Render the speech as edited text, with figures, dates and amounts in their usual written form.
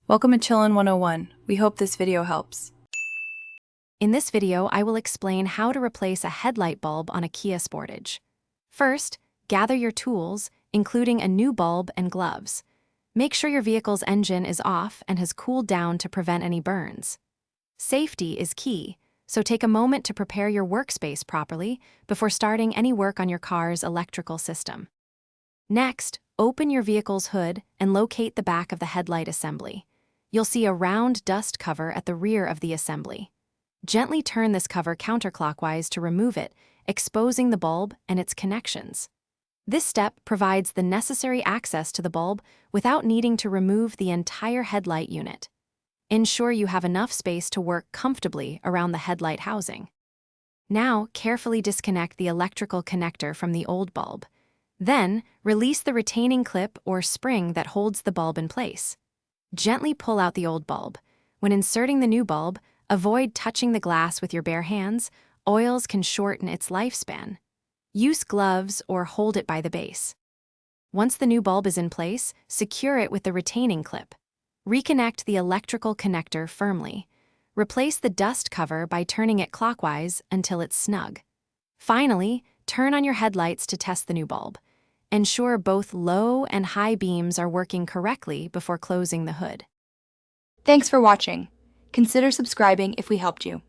Welcome to Chillin' 101. We hope this video helps. In this video, I will explain how to replace a headlight bulb on a Kia Sportage. First, gather your tools, including a new bulb and gloves. Make sure your vehicle's engine is off and has cooled down to prevent any burns. Safety is key, so take a moment to prepare your workspace properly before starting any work on your car's electrical system. Next, open your vehicle's hood and locate the back of the headlight assembly. You'll see a round dust cover at the rear of the assembly. Gently turn this cover counterclockwise to remove it, exposing the bulb and its connections. This step provides the necessary access to the bulb without needing to remove the entire headlight unit. Ensure you have enough space to work comfortably around the headlight housing. Now, carefully disconnect the electrical connector from the old bulb. Then, release the retaining clip or spring that holds the bulb in place. Gently pull out the old bulb. When inserting the new bulb, avoid touching the glass with your bare hands. Oils can shorten its lifespan. Use gloves or hold it by the base. Once the new bulb is in place, secure it with the retaining clip. Reconnect the electrical connector firmly. Replace the dust cover by turning it clockwise until it's snug. Finally, turn on your headlights to test the new bulb. Ensure both low and high beams are working correctly before closing the hood. Thanks for watching. Consider subscribing if we helped you.